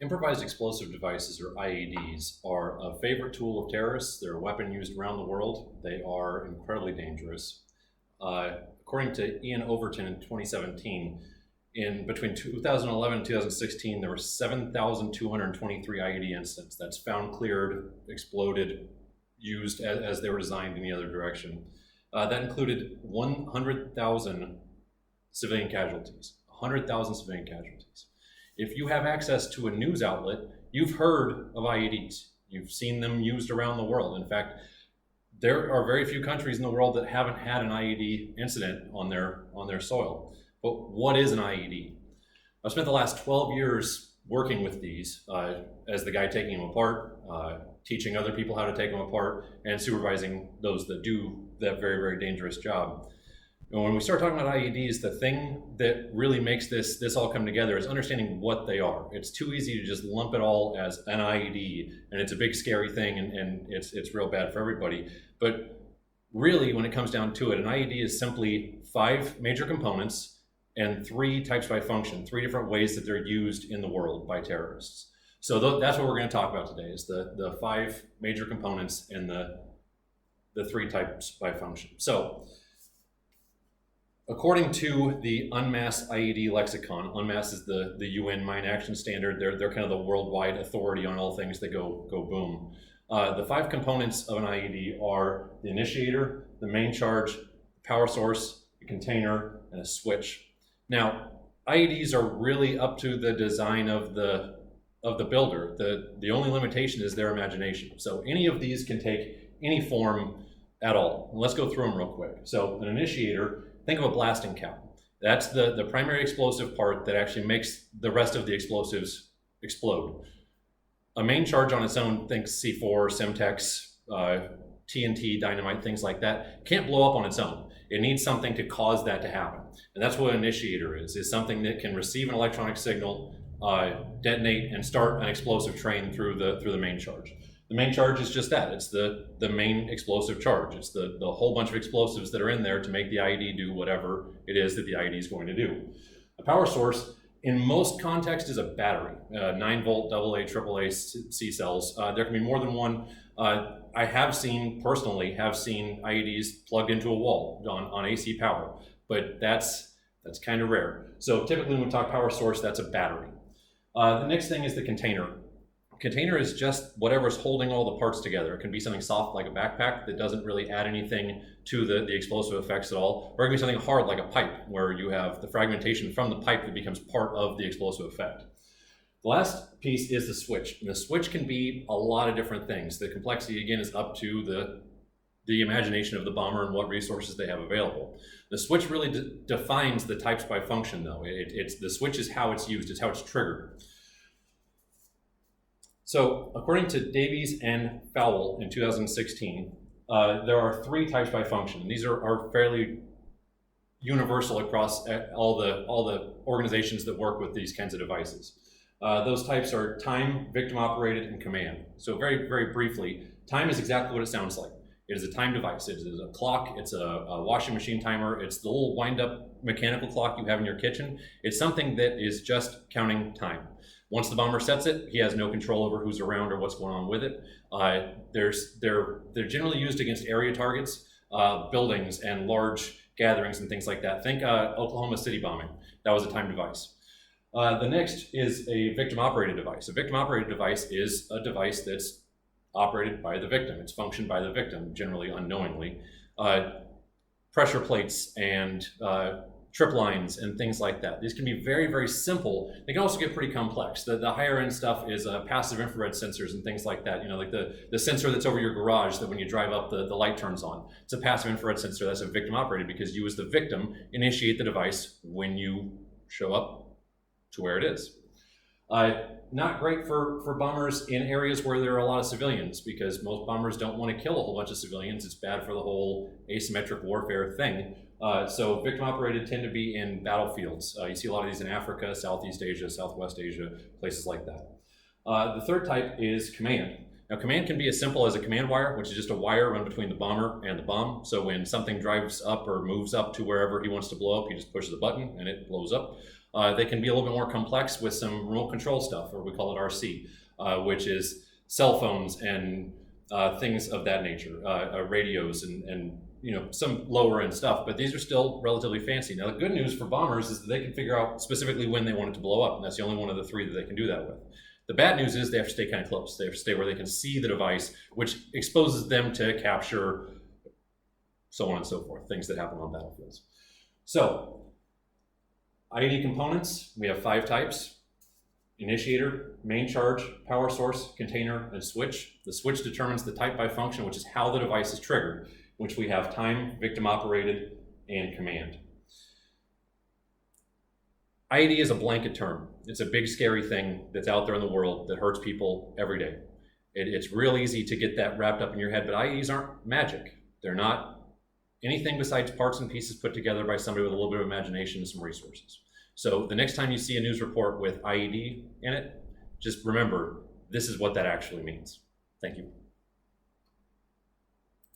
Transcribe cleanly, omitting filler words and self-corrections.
Improvised explosive devices, or IEDs, are a favorite tool of terrorists. They're a weapon used around the world. They are incredibly dangerous. According to Ian Overton in 2017, in between 2011 and 2016, there were 7,223 IED incidents. That's found, cleared, exploded, used as they were designed in the other direction. That included 100,000 civilian casualties. 100,000 civilian casualties. If you have access to a news outlet, you've heard of IEDs. You've seen them used around the world. In fact, there are very few countries in the world that haven't had an IED incident on their soil. But what is an IED? I've spent the last 12 years working with these as the guy taking them apart, teaching other people how to take them apart, and supervising those that do that very, very dangerous job. And when we start talking about IEDs, the thing that really makes this all come together is understanding what they are. It's too easy to just lump it all as an IED, and it's a big scary thing, and it's real bad for everybody. But really, when it comes down to it, an IED is simply 5 major components and 3 types by function, 3 different ways that they're used in the world by terrorists. So that's what we're going to talk about today, is the 5 major components and the 3 types by function. So, according to the Unmasked IED lexicon, Unmasked is the UN Mine Action Standard. They're kind of the worldwide authority on all things that go boom. The 5 components of an IED are the initiator, the main charge, the power source, the container, and a switch. Now, IEDs are really up to the design of the builder. The only limitation is their imagination. So any of these can take any form at all. And let's go through them real quick. So an initiator, think of a blasting cap. That's the primary explosive part that actually makes the rest of the explosives explode. A main charge on its own, think C4, Semtex, TNT, dynamite, things like that, can't blow up on its own. It needs something to cause that to happen. And that's what an initiator is something that can receive an electronic signal, detonate, and start an explosive train through the main charge. The main charge is just that. It's the main explosive charge. It's the whole bunch of explosives that are in there to make the IED do whatever it is that the IED is going to do. A power source, in most contexts, is a battery. 9-volt AA, AAA C cells. There can be more than one. I personally have seen IEDs plugged into a wall on AC power, but that's kind of rare. So typically when we talk power source, that's a battery. The next thing is the container. Container is just whatever's holding all the parts together. It can be something soft like a backpack that doesn't really add anything to the explosive effects at all, or it can be something hard like a pipe where you have the fragmentation from the pipe that becomes part of the explosive effect. The last piece is the switch, and the switch can be a lot of different things. The complexity, again, is up to the imagination of the bomber and what resources they have available. The switch really defines the types by function, though. The switch is how it's used, it's how it's triggered. So, according to Davies and Fowle in 2016, there are 3 types by function. These are fairly universal across all the organizations that work with these kinds of devices. Those types are time, victim operated, and command. So very, very briefly, time is exactly what it sounds like. It is a time device. It is a clock, it's a washing machine timer, it's the little wind-up mechanical clock you have in your kitchen. It's something that is just counting time. Once the bomber sets it, he has no control over who's around or what's going on with it. They're generally used against area targets, buildings, and large gatherings and things like that. Think Oklahoma City bombing. That was a time device. The next is a victim-operated device. A victim-operated device is a device that's operated by the victim. It's functioned by the victim, generally unknowingly. Pressure plates and trip lines and things like that. These can be very, very simple. They can also get pretty complex. The higher end stuff is passive infrared sensors and things like that. You know, like the sensor that's over your garage that when you drive up, the light turns on. It's a passive infrared sensor that's a victim operated because you as the victim initiate the device when you show up to where it is. Not great for bombers in areas where there are a lot of civilians because most bombers don't want to kill a whole bunch of civilians. It's bad for the whole asymmetric warfare thing. So victim operated tend to be in battlefields. You see a lot of these in Africa, Southeast Asia, Southwest Asia, places like that. The third type is command. Now command can be as simple as a command wire, which is just a wire run between the bomber and the bomb. So when something drives up or moves up to wherever he wants to blow up, he just pushes a button and it blows up. They can be a little bit more complex with some remote control stuff, or we call it RC, which is cell phones and things of that nature, radios and some lower end stuff, but these are still relatively fancy. Now, the good news for bombers is that they can figure out specifically when they want it to blow up, and that's the only one of the three that they can do that with. The bad news is they have to stay kind of close. They have to stay where they can see the device, which exposes them to capture, so on and so forth, things that happen on battlefields. So, IED components, we have 5 types: initiator, main charge, power source, container, and switch. The switch determines the type by function, which is how the device is triggered, which we have time, victim operated, and command. IED is a blanket term. It's a big scary thing that's out there in the world that hurts people every day. It's real easy to get that wrapped up in your head, but IEDs aren't magic. They're not anything besides parts and pieces put together by somebody with a little bit of imagination and some resources. So the next time you see a news report with IED in it, just remember, this is what that actually means. Thank you.